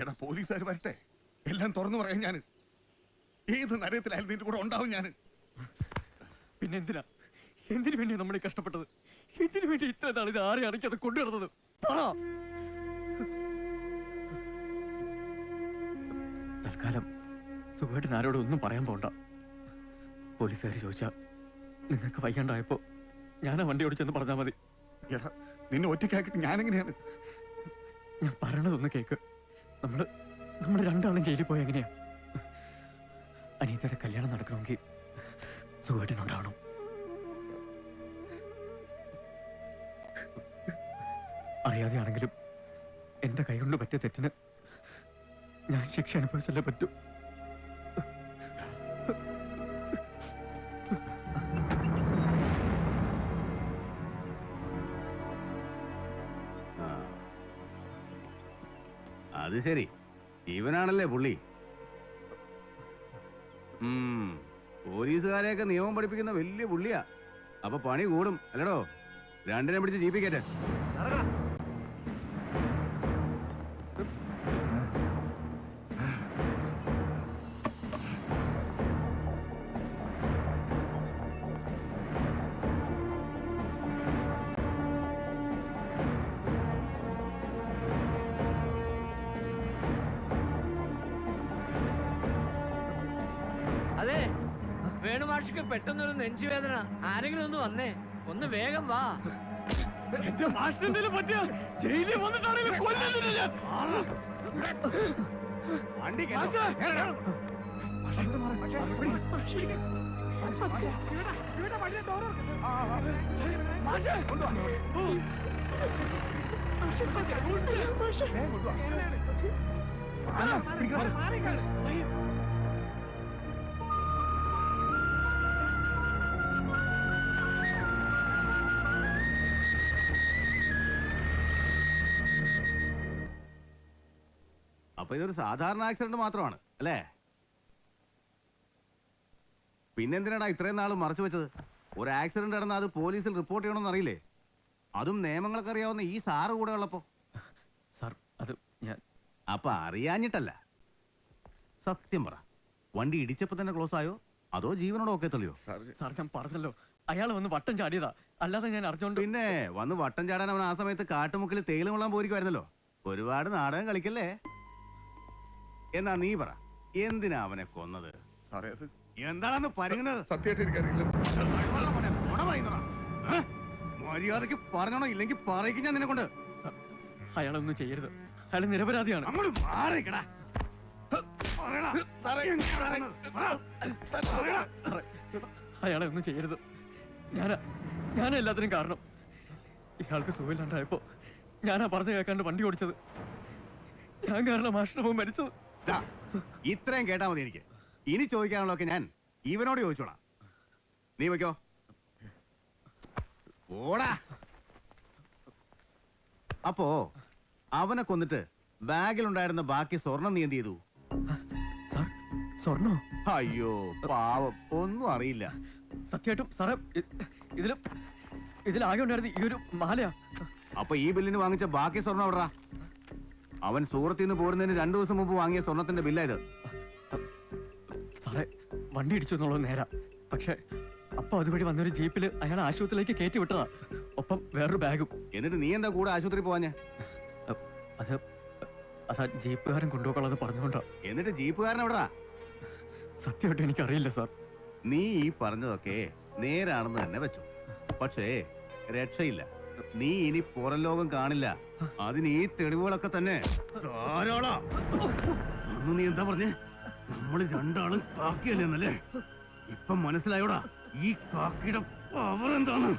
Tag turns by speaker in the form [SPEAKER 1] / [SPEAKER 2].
[SPEAKER 1] എടാ പോലീസുകാർ വരട്ടെ, എല്ലാം തുറന്നു പറയാൻ ഞാൻ ഏത് നരകത്തിലായാലും നിന്റെ കൂടെ ഉണ്ടാവും ഞാൻ.
[SPEAKER 2] പിന്നെ എന്തിനു വേണ്ടിയാണ് നമ്മൾ കഷ്ടപ്പെട്ടത്? എന്തിനു വേണ്ടി ഇത്ര നാൾ ഇത് ആരെ അടയ്ക്കാതെ കൊണ്ടുവരുന്നത്? പറ. തൽക്കാലം സുഖമായിട്ട് ആരോടും ഒന്നും പറയാൻ പോണ്ട. പോലീസുകാർ ചോദിച്ചാ നിങ്ങൾക്ക് വയ്യാണ്ടായപ്പോ ഞാനാ വണ്ടി ഓടിച്ചെന്ന് പറഞ്ഞാൽ മതി.
[SPEAKER 1] എടാ നിന്നെ ഒറ്റയ്ക്കാക്കിട്ട് ഞാനെങ്ങനെയാണ്?
[SPEAKER 2] ഞാൻ പറയണതൊന്ന് കേക്ക്. നമ്മള് രണ്ടാളും ജയിലിൽ പോയ എങ്ങനെയാ? അനിയത്തിയുടെ കല്യാണം നടക്കണമെങ്കിൽ സുഖമായിട്ടുണ്ടാവണം. അറിയാതെയാണെങ്കിലും എന്റെ കൈകൊണ്ട് പറ്റിയ തെറ്റിന് ഞാൻ ശിക്ഷ അനുഭവിച്ചല്ലേ പറ്റൂ.
[SPEAKER 3] അത് ശരി, ഇവനാണല്ലേ പുള്ളി. പോലീസുകാരെയൊക്കെ നിയമം പഠിപ്പിക്കുന്ന വലിയ പുള്ളിയാ. അപ്പൊ പണി കൂടും അല്ലടോ. രണ്ടിനെ പിടിച്ച് ജീപ്പിൽ കയറ്റ.
[SPEAKER 4] അതെ, വേണുമാഷിക്ക് പെട്ടെന്നൊരു നെഞ്ചുവേദന. ആരെങ്കിലും ഒന്ന് വന്നേ, ഒന്ന് വേഗം വാ.
[SPEAKER 2] എന്റെ മാഷിനെന്തെങ്കിലും പറ്റിയ ജയിലിൽ വന്നിട്ടാണെങ്കിലും കൊല്ലുന്നില്ല ഞാൻ.
[SPEAKER 3] അപ്പൊ ഇതൊരു സാധാരണ ആക്സിഡന്റ് മാത്രമാണ് അല്ലേ? പിന്നെന്തിനാടാ ഇത്രയും നാൾ മറച്ചു വെച്ചത്? ഒരു ആക്സിഡന്റ് നടന്നാൽ അത് പോലീസിൽ റിപ്പോർട്ട് ചെയ്യണമെന്ന് അറിയില്ലേ? അതും നിയമങ്ങളൊക്കെ അറിയാവുന്ന ഈ സാറ് കൂടെ ഉള്ളപ്പോ.
[SPEAKER 2] സാർ അത് ഞാൻ
[SPEAKER 3] അപ്പൊ അറിയാഞ്ഞിട്ടല്ല. സത്യം പറ, വണ്ടി ഇടിച്ചപ്പോ തന്നെ ക്ലോസ് ആയോ അതോ ജീവനോട് ഒക്കെ തെളിയോ?
[SPEAKER 2] സാർ ഞാൻ പറഞ്ഞല്ലോ, അയാൾ വന്ന് വട്ടം ചാടിയതാ, അല്ലാതെ ഞാൻ അറിഞ്ഞോണ്ട്.
[SPEAKER 3] പിന്നെ വന്ന് വട്ടം ചാടാൻ അവൻ ആ സമയത്ത് കാട്ടുമുക്കിൽ തേയില കൊള്ളാൻ പോയിരിക്കുമായിരുന്നല്ലോ. ഒരുപാട് നാടകം കളിക്കല്ലേ. എന്നാ നീ പറ, എന്തിനാ അവനെ കൊന്നത്?
[SPEAKER 1] സാറേ അത്
[SPEAKER 3] എന്താണെന്ന് പറയുന്നത്?
[SPEAKER 1] സത്യമായിട്ട് എനിക്കറിയില്ല.
[SPEAKER 3] മര്യാദക്ക് പറഞ്ഞോണോ, ഇല്ലെങ്കിൽ പറയിക്കും ഞാൻ നിന്നെ കൊണ്ട്.
[SPEAKER 2] അയാളൊന്നും ചെയ്യരുത്, അയാൾ നിരപരാധിയാണ്.
[SPEAKER 3] അങ്ങോട്ട് മാറിക്കടാ.
[SPEAKER 2] അയാളെ ഒന്നും ചെയ്യരുത്. ഞാനാ എല്ലാത്തിനും കാരണം. ഇയാൾക്ക് സുഖമില്ലാണ്ടായപ്പോ ഞാനാ പറഞ്ഞു കേൾക്കാണ്ട് വണ്ടി ഓടിച്ചത്. ഞാൻ കാരണം മാഷിനൊപ്പം മരിച്ചത്.
[SPEAKER 3] ഇത്രയും കേട്ടാ മതി എനിക്ക്. ഇനി ചോദിക്കാനുള്ളതൊക്കെ ഞാൻ ഇവനോട് ചോദിച്ചോളാം. നീ വയ്ക്കോ. ഓടാ. അപ്പോ അവനെ കൊന്നിട്ട് ബാഗിലുണ്ടായിരുന്ന ബാക്കി സ്വർണം നീ എന്ത് ചെയ്തു?
[SPEAKER 2] സാർ സ്വർണ്ണോ?
[SPEAKER 3] അയ്യോ പാവം, ഒന്നും അറിയില്ല.
[SPEAKER 2] സത്യമായിട്ടും സാറേ, ഇതിലാകെ ഉണ്ടായിരുന്ന ഈ ഒരു മാലയാ.
[SPEAKER 3] അപ്പൊ ഈ ബില്ലിന് വാങ്ങിച്ച ബാക്കി സ്വർണം എവിടാ? അവൻ സൂറത്തിൽ നിന്ന് പോരുന്നതിന് 2 ദിവസം മുമ്പ് വാങ്ങിയ സ്വർണത്തിന്റെ ബില്ലായത്.
[SPEAKER 2] സാറേ വണ്ടി ഇടിച്ചു എന്നുള്ളത് നേരാ. പക്ഷെ അപ്പൊ അതുവഴി വന്നൊരു ജീപ്പില് അയാൾ ആശുപത്രിയിലേക്ക് കയറ്റി വിട്ടതാ, ഒപ്പം വേറൊരു ബാഗും.
[SPEAKER 3] എന്നിട്ട് നീ എന്താ കൂടെ ആശുപത്രി പോവാഞ്ഞ?
[SPEAKER 2] അതാ ജീപ്പുകാരൻ കൊണ്ടുപോകളത് പറഞ്ഞുകൊണ്ടാ.
[SPEAKER 3] എന്നിട്ട് ജീപ്പുകാരൻ എവിടാ?
[SPEAKER 2] സത്യമായിട്ട് എനിക്കറിയില്ല സാർ.
[SPEAKER 3] നീ ഈ പറഞ്ഞതൊക്കെ നേരാണെന്ന് തന്നെ വെച്ചു. പക്ഷേ രക്ഷയില്ല. നീ ഇനി പുറം ലോകം കാണില്ല. അതിന് ഈ തെളിവുകളൊക്കെ തന്നെ ധാരാളാ. അന്ന് നീ എന്താ പറഞ്ഞേ? നമ്മൾ രണ്ടാളും കാക്കിയല്ലേന്നല്ലേ? ഇപ്പം മനസ്സിലായോടാ ഈ കാക്കിയുടെ പവർ എന്താണ്?